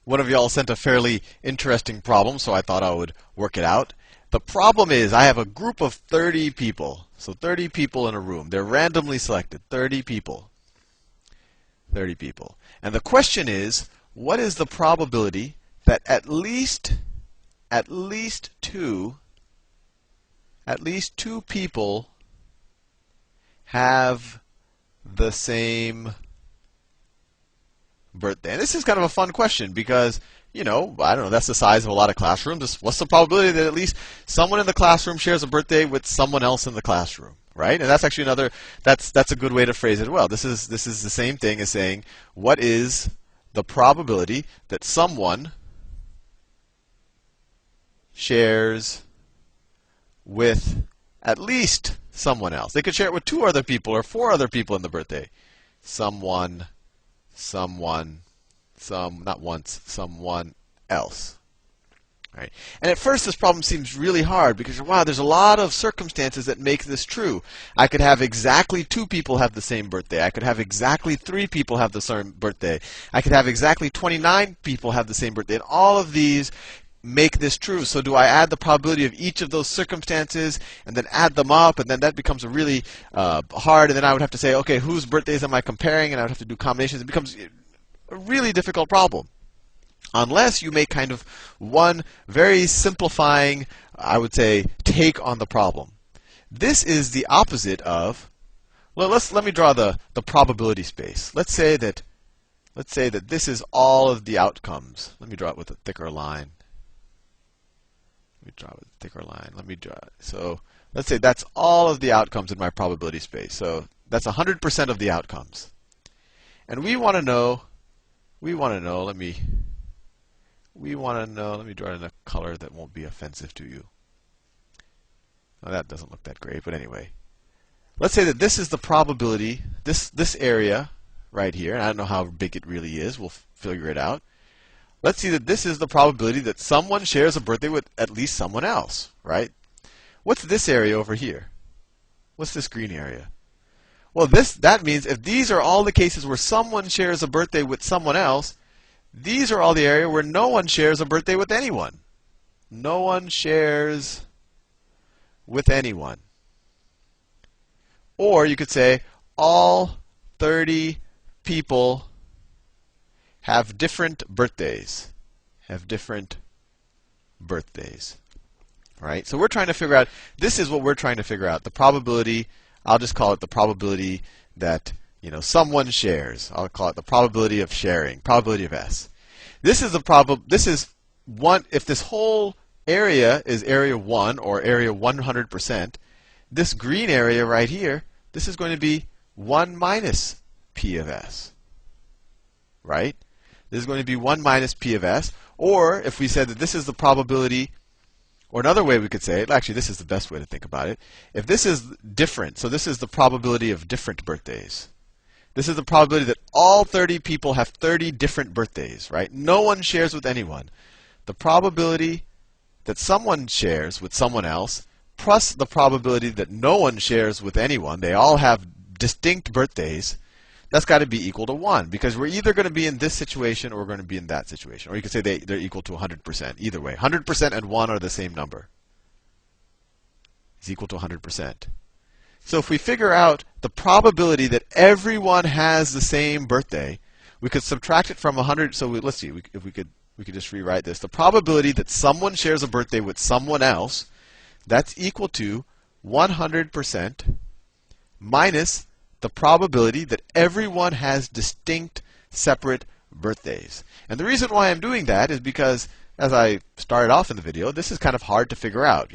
One of y'all sent a fairly interesting problem, so I thought I would work it out. The problem is I have a group of 30 people. So 30 people in a room. They're randomly selected. 30 people. 30 people. And the question is, what is the probability that at least two people have the same birthday? And this is kind of a fun question because, I don't know, that's the size of a lot of classrooms. What's the probability that at least someone in the classroom shares a birthday with someone else in the classroom, right? And that's actually that's a good way to phrase it well. This is the same thing as saying, what is the probability that someone shares with at least someone else? They could share it with 2 other people or 4 other people in the birthday. Someone else. Right? And at first this problem seems really hard because, wow, there's a lot of circumstances that make this true. I could have exactly 2 people have the same birthday. I could have exactly 3 people have the same birthday. I could have exactly 29 people have the same birthday. And all of these make this true. So do I add the probability of each of those circumstances and then add them up, and then that becomes a really hard, and then I would have to say, okay, whose birthdays am I comparing, and I would have to do combinations. It becomes a really difficult problem. Unless you make kind of one very simplifying, I would say, take on the problem. This is the opposite of, well, let me draw the probability space. Let's say that this is all of the outcomes. Let me draw it with a thicker line. Let me draw it. So let's say that's all of the outcomes in my probability space. So that's 100% of the outcomes. And we want to know, let me draw it in a color that won't be offensive to you. Now that doesn't look that great, but anyway. Let's say that this is the probability, this area right here, and I don't know how big it really is, we'll figure it out. Let's see that this is the probability that someone shares a birthday with at least someone else, right? What's this area over here? What's this green area? Well, that means if these are all the cases where someone shares a birthday with someone else, these are all the area where no one shares a birthday with anyone. No one shares with anyone. Or you could say all 30 people have different birthdays. Right? So we're trying to figure out, this is what we're trying to figure out. The probability, I'll just call it the probability that someone shares. I'll call it the probability of sharing, probability of S. This is one, if this whole area is area 1 or area 100%, this green area right here, this is going to be 1 minus P of S. Right? This is going to be 1 minus P of S. Or if we said that this is the probability, or another way we could say it, actually this is the best way to think about it. If this is different, so this is the probability of different birthdays. This is the probability that all 30 people have 30 different birthdays, right? No one shares with anyone. The probability that someone shares with someone else plus the probability that no one shares with anyone, they all have distinct birthdays, that's got to be equal to 1, because we're either going to be in this situation or we're going to be in that situation. Or you could say they're equal to 100%. Either way, 100% and 1 are the same number. It's equal to 100%. So if we figure out the probability that everyone has the same birthday, we could subtract it from 100. So let's see, if we could just rewrite this. The probability that someone shares a birthday with someone else, that's equal to 100% minus the probability that everyone has distinct, separate birthdays. And the reason why I'm doing that is because, as I started off in the video, this is kind of hard to figure out.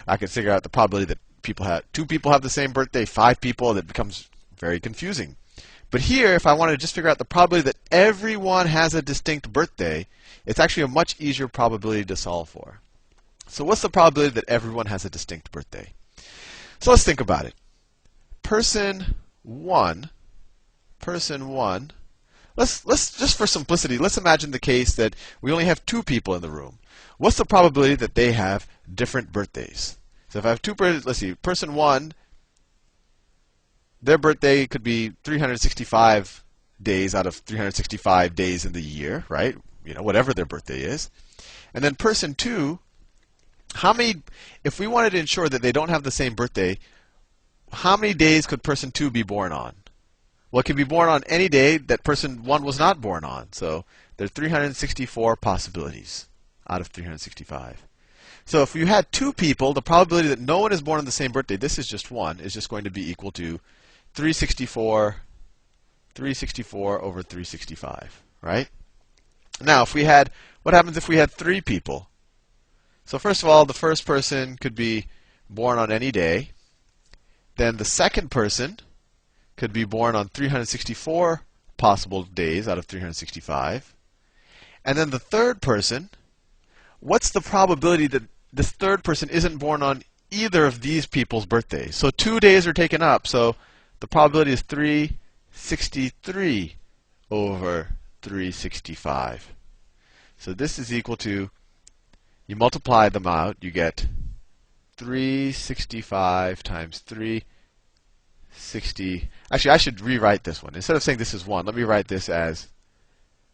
I can figure out the probability that 2 people have the same birthday, 5 people, that becomes very confusing. But here, if I wanted to just figure out the probability that everyone has a distinct birthday, it's actually a much easier probability to solve for. So what's the probability that everyone has a distinct birthday? So let's think about it. Person 1, let's just for simplicity, let's imagine the case that we only have 2 people in the room. What's the probability that they have different birthdays? So if I have 2 birthdays, let's see, person 1, their birthday could be 365 days out of 365 days in the year, right? whatever their birthday is. And then person 2, if we wanted to ensure that they don't have the same birthday, how many days could person 2 be born on? Well, it can be born on any day that person 1 was not born on. So there are 364 possibilities out of 365. So if you had 2 people, the probability that no one is born on the same birthday, this is just 1, is just going to be equal to 364 over 365, right? Now, what happens if we had 3 people? So first of all, the first person could be born on any day. Then the second person could be born on 364 possible days out of 365. And then the third person, what's the probability that this third person isn't born on either of these people's birthdays? So 2 days are taken up, so the probability is 363 over 365. So this is equal to, you multiply them out, you get 365 times 360. Actually, I should rewrite this one. Instead of saying this is 1, let me write this as,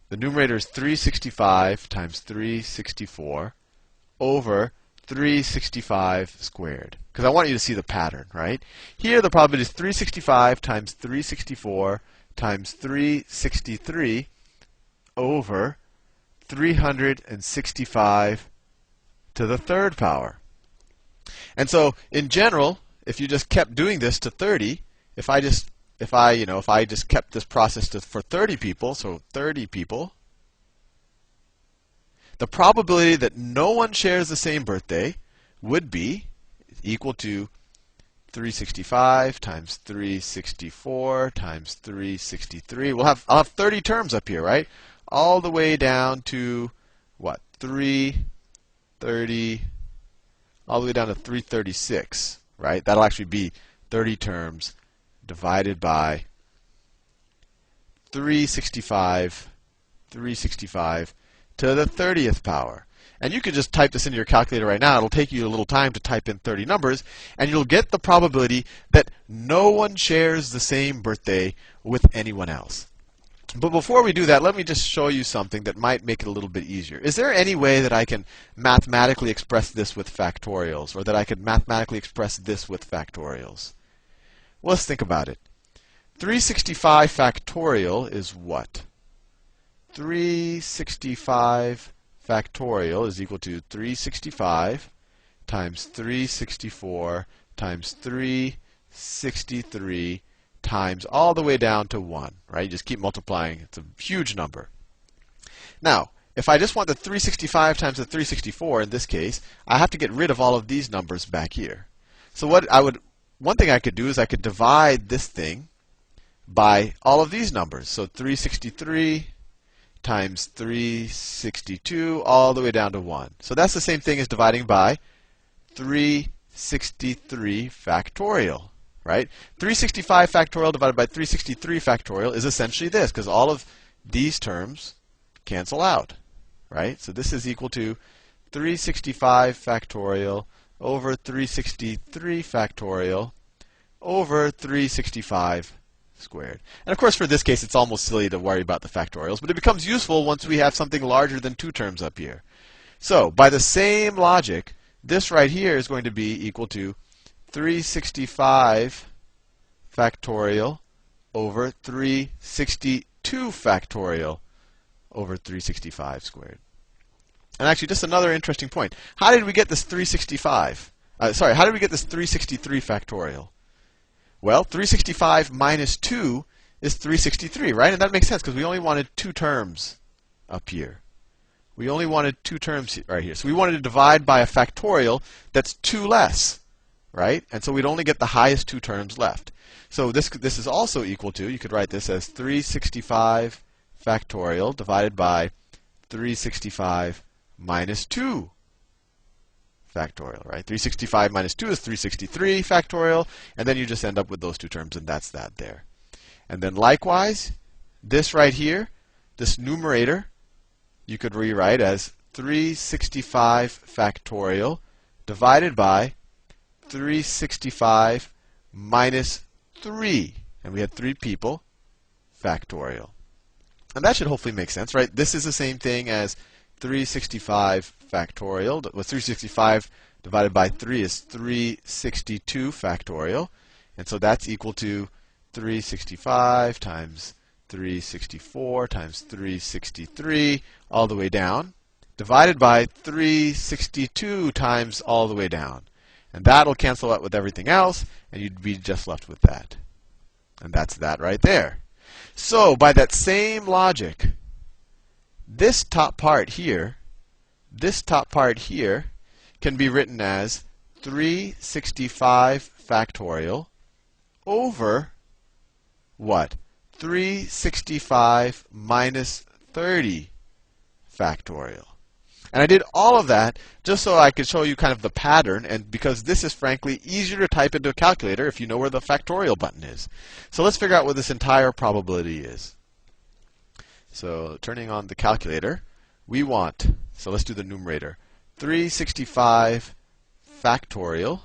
the numerator is 365 times 364 over 365 squared. Because I want you to see the pattern, right? Here the probability is 365 times 364 times 363 over 365 to the third power. And so, in general, if you just kept doing this to 30, if I just kept this process for 30 people, so 30 people, the probability that no one shares the same birthday would be equal to 365 times 364 times 363. I'll have 30 terms up here, right? All the way down to what? 330, all the way down to 336, right? That'll actually be 30 terms divided by 365 to the 30th power. And you could just type this into your calculator right now. It'll take you a little time to type in 30 numbers, and you'll get the probability that no one shares the same birthday with anyone else. But before we do that, let me just show you something that might make it a little bit easier. Is there any way that I can mathematically express this with factorials, or that I could mathematically express this with factorials? Well, let's think about it. 365 factorial is what? 365 factorial is equal to 365 times 364 times 363 times all the way down to 1, right? You just keep multiplying. It's a huge number. Now, if I just want the 365 times the 364 in this case, I have to get rid of all of these numbers back here. So one thing I could do is I could divide this thing by all of these numbers. So 363 times 362 all the way down to 1. So that's the same thing as dividing by 363 factorial, right? 365 factorial divided by 363 factorial is essentially this, because all of these terms cancel out, right? So this is equal to 365 factorial over 363 factorial over 365 squared. And of course, for this case, it's almost silly to worry about the factorials, but it becomes useful once we have something larger than 2 terms up here. So, by the same logic, this right here is going to be equal to 365 factorial over 362 factorial over 365 squared. And actually, just another interesting point. How did we get this 365? How did we get this 363 factorial? Well, 365 minus 2 is 363, right? And that makes sense because we only wanted 2 terms up here. We only wanted 2 terms right here. So we wanted to divide by a factorial that's 2 less, right? And so we'd only get the highest 2 terms left. So this is also equal to, you could write this as 365 factorial divided by 365 minus 2 factorial, right? 365 minus 2 is 363 factorial, and then you just end up with those 2 terms, and that's that there. And then likewise, this right here, this numerator, you could rewrite as 365 factorial divided by 365 minus 3. And we had 3 people, factorial. And that should hopefully make sense, right? This is the same thing as 365 factorial. Well, 365 divided by 3 is 362 factorial. And so that's equal to 365 times 364 times 363 all the way down, divided by 362 times all the way down. And that'll cancel out with everything else, and you'd be just left with that. And that's that right there. So by that same logic, this top part here can be written as 365 factorial over what? 365 minus 30 factorial. And I did all of that just so I could show you kind of the pattern, and because this is frankly easier to type into a calculator if you know where the factorial button is. So let's figure out what this entire probability is. So turning on the calculator, we want, so let's do the numerator, 365 factorial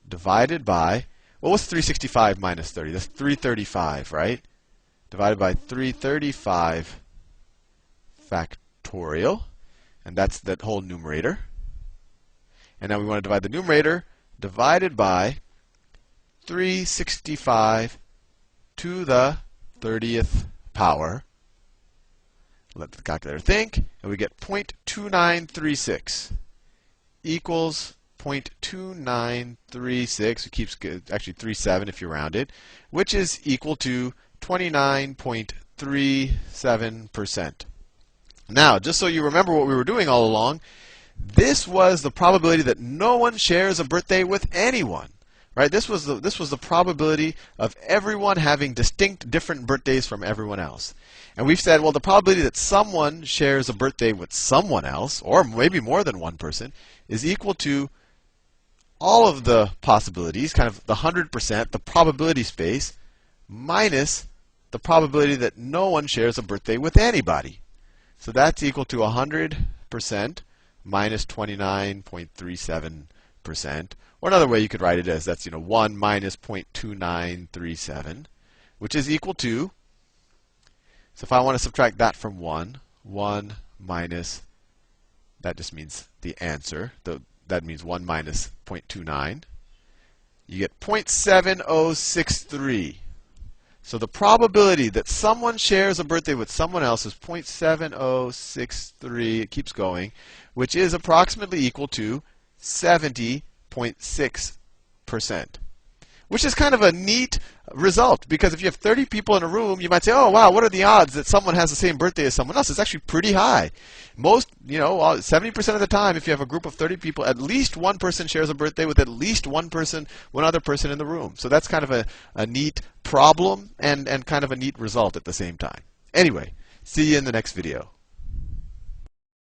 divided by, well, what's 365 minus 30? That's 335, right? Divided by 335 factorial. And that's that whole numerator. And now we want to divide the numerator divided by 365 to the 30th power. Let the calculator think. And we get 0.2936 equals 0.2936. It keeps actually 37 if you round it, which is equal to 29.37%. Now, just so you remember what we were doing all along, this was the probability that no one shares a birthday with anyone, right? This was the probability of everyone having distinct, different birthdays from everyone else. And we've said, well, the probability that someone shares a birthday with someone else, or maybe more than one person, is equal to all of the possibilities, kind of the 100%, the probability space, minus the probability that no one shares a birthday with anybody. So that's equal to 100% minus 29.37%. Or another way you could write it as that's 1 minus 0.2937, which is equal to, so if I want to subtract that from 1 minus, that just means the answer. That means 1 minus 0.29. You get 0.7063. So the probability that someone shares a birthday with someone else is 0.7063. It keeps going, which is approximately equal to 70.6%. Which is kind of a neat result, because if you have 30 people in a room, you might say, oh, wow, what are the odds that someone has the same birthday as someone else? It's actually pretty high. Most, 70% of the time, if you have a group of 30 people, at least one person shares a birthday with at least one other person in the room. So that's kind of a neat problem and kind of a neat result at the same time. Anyway, see you in the next video.